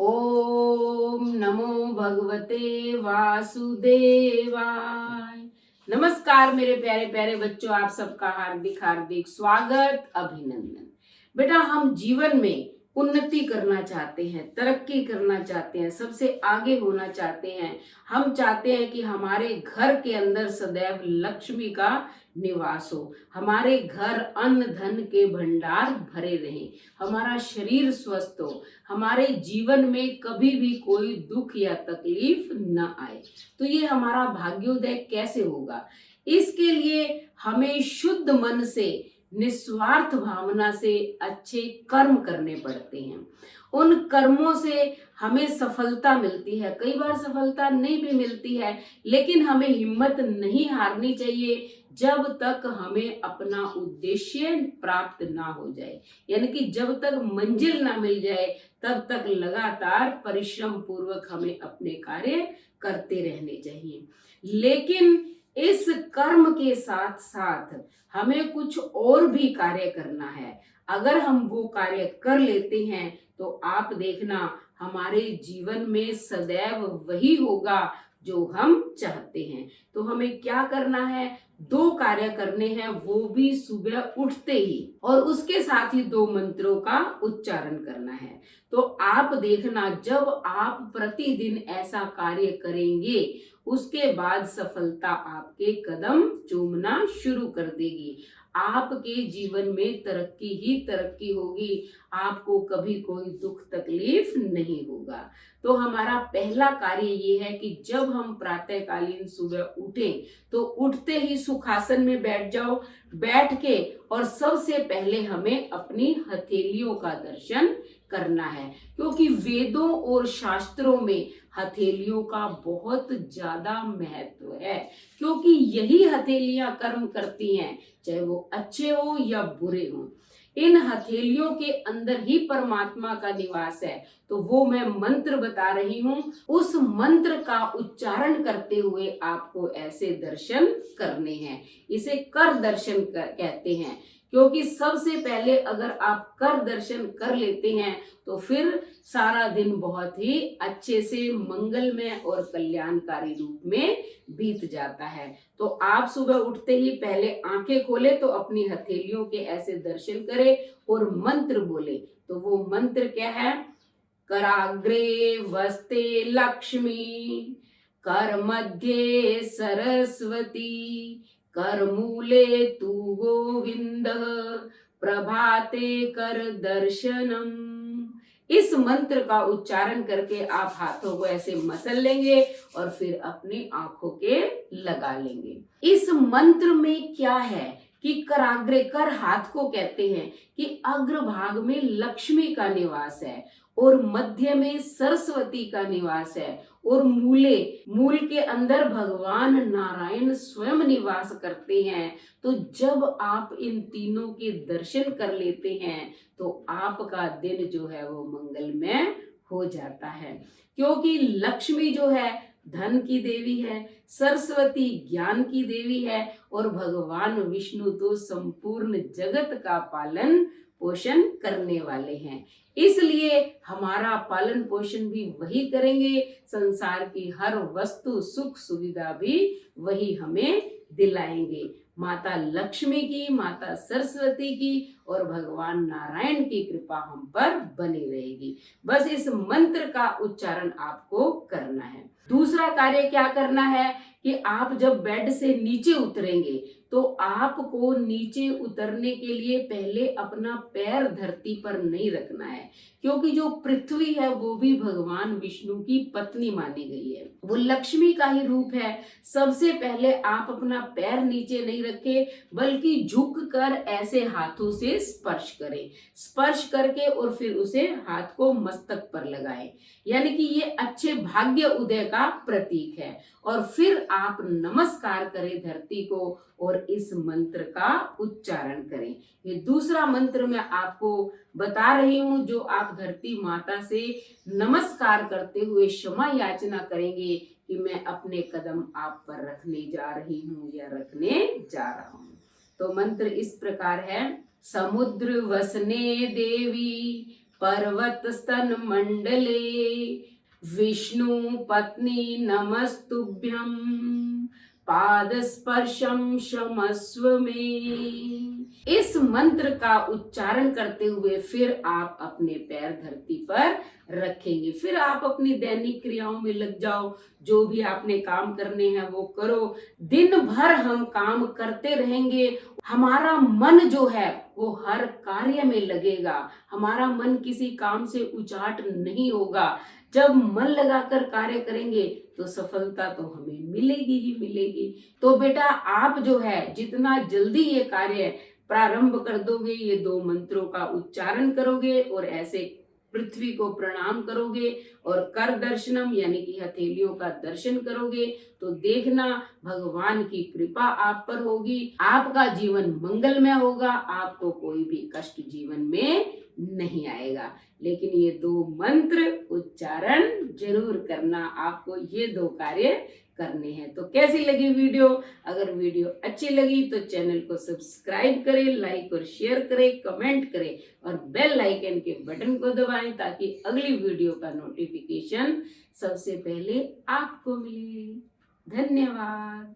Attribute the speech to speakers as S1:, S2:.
S1: ओम नमो भगवते वासुदेवाय। नमस्कार मेरे प्यारे प्यारे बच्चों, आप सबका हार्दिक हार्दिक स्वागत, अभिनंदन। बेटा, हम जीवन में उन्नति करना चाहते हैं, तरक्की करना चाहते हैं, सबसे आगे होना चाहते हैं। हम चाहते हैं कि हमारे घर के अंदर सदैव लक्ष्मी का निवास हो, हमारे घर अन्न धन के भंडार भरे रहें, हमारा शरीर स्वस्थ हो, हमारे जीवन में कभी भी कोई दुख या तकलीफ न आए। तो ये हमारा भाग्योदय कैसे होगा? इसके लिए हमें शुद्ध मन से, निस्वार्थ भावना से अच्छे कर्म करने पड़ते हैं। उन कर्मों से हमें सफलता मिलती है, कई बार सफलता नहीं भी मिलती है, लेकिन हमें हिम्मत नहीं हारनी चाहिए जब तक हमें अपना उद्देश्य प्राप्त ना हो जाए। यानी कि जब तक मंजिल ना मिल जाए तब तक लगातार परिश्रम पूर्वक हमें अपने कार्य करते रहने चाहिए। लेकिन इस कर्म के साथ साथ हमें कुछ और भी कार्य करना है। अगर हम वो कार्य कर लेते हैं तो आप देखना, हमारे जीवन में सदैव वही होगा जो हम चाहते हैं। तो हमें क्या करना है? 2 कार्य करने हैं, वो भी सुबह उठते ही, और उसके साथ ही 2 मंत्रों का उच्चारण करना है। तो आप देखना, जब आप प्रतिदिन ऐसा कार्य करेंगे, उसके बाद सफलता आपके कदम चूमना शुरू कर देगी। आपके जीवन में तरक्की ही तरक्की होगी, आपको कभी कोई दुख तकलीफ नहीं होगा। तो हमारा पहला कार्य ये है कि जब हम प्रातःकालीन सुबह उठें तो उठते ही सुखासन में बैठ जाओ। बैठ के और सबसे पहले हमें अपनी हथेलियों का दर्शन करना है, क्योंकि वेदों और शास्त्रों में हथेलियों का बहुत ज्यादा महत्व है, क्योंकि यही हथेलियां कर्म करती हैं, चाहे वो अच्छे हो या बुरे हो। इन हथेलियों के अंदर ही परमात्मा का निवास है। तो वो मैं मंत्र बता रही हूँ, उस मंत्र का उच्चारण करते हुए आपको ऐसे दर्शन करने हैं। इसे कर दर्शन कहते हैं, क्योंकि सबसे पहले अगर आप कर दर्शन कर लेते हैं तो फिर सारा दिन बहुत ही अच्छे से मंगलमय और कल्याणकारी रूप में बीत जाता है। तो आप सुबह उठते ही पहले आंखें खोले तो अपनी हथेलियों के ऐसे दर्शन करें और मंत्र बोले। तो वो मंत्र क्या है? कराग्रे वस्ते लक्ष्मी, कर मध्य सरस्वती, कर मूले तू गोविंद, प्रभाते कर दर्शनम। इस मंत्र का उच्चारण करके आप हाथों को ऐसे मसल लेंगे और फिर अपनी आंखों के लगा लेंगे। इस मंत्र में क्या है कि कराग्रे, कर हाथ को कहते हैं, कि अग्रभाग में लक्ष्मी का निवास है और मध्य में सरस्वती का निवास है और मूले, मूल के अंदर भगवान नारायण स्वयं निवास करते हैं। तो जब आप इन तीनों के दर्शन कर लेते हैं तो आपका दिन जो है वो मंगलमय हो जाता है, क्योंकि लक्ष्मी जो है धन की देवी है, सरस्वती ज्ञान की देवी है और भगवान विष्णु तो संपूर्ण जगत का पालन पोषण करने वाले हैं। इसलिए हमारा पालन पोषण भी वही करेंगे, संसार की हर वस्तु सुख सुविधा भी वही हमें दिलाएंगे। माता लक्ष्मी की, माता सरस्वती की और भगवान नारायण की कृपा हम पर बनी रहेगी। बस इस मंत्र का उच्चारण आपको करना है। दूसरा कार्य क्या करना है कि आप जब बेड से नीचे उतरेंगे तो आपको नीचे उतरने के लिए पहले अपना पैर धरती पर नहीं रखना है, क्योंकि जो पृथ्वी है वो भी भगवान विष्णु की पत्नी मानी गई है, वो लक्ष्मी का ही रूप है। सबसे पहले आप अपना पैर नीचे नहीं रखें, बल्कि झुक कर ऐसे हाथों से स्पर्श करें। स्पर्श करके और फिर उसे हाथ को मस्तक पर लगाएं, यानी कि ये अच्छे भाग्य उदय का प्रतीक है। और फिर आप नमस्कार करें धरती को और इस मंत्र का उच्चारण करें। ये दूसरा मंत्र मैं आपको बता रही हूँ, जो आप धरती माता से नमस्कार करते हुए क्षमा याचना करेंगे कि मैं अपने कदम आप पर रखने जा रही हूँ या रखने जा रहा हूँ। तो मंत्र इस प्रकार है: समुद्र वसने देवी, पर्वत स्तन मंडले विष्णु पत्नी नमस्तुभ्यं पाद स्पर्शम क्षमस्व में। इस मंत्र का उच्चारण करते हुए फिर आप अपने पैर धरती पर रखेंगे। फिर आप अपनी दैनिक क्रियाओं में लग जाओ, जो भी आपने काम करने हैं वो करो। दिन भर हम काम करते रहेंगे, हमारा मन जो है वो हर कार्य में लगेगा, हमारा मन किसी काम से उचाट नहीं होगा। जब मन लगाकर कार्य करेंगे तो सफलता तो हमें मिलेगी ही मिलेगी। तो बेटा आप जो है जितना जल्दी ये कार्य प्रारंभ कर दोगे, ये 2 मंत्रों का उच्चारण करोगे और ऐसे पृथ्वी को प्रणाम करोगे और कर दर्शनम यानी कि हथेलियों का दर्शन करोगे, तो देखना भगवान की कृपा आप पर होगी, आपका जीवन मंगलमय होगा, आपको कोई भी कष्ट जीवन में नहीं आएगा। लेकिन ये 2 मंत्र उच्चारण जरूर करना, आपको ये 2 कार्य करने हैं। तो कैसी लगी वीडियो? अगर वीडियो अच्छी लगी तो चैनल को सब्सक्राइब करें, लाइक और शेयर करें, कमेंट करें और बेल आइकन के बटन को दबाएं ताकि अगली वीडियो का नोटिफिकेशन सबसे पहले आपको मिले। धन्यवाद।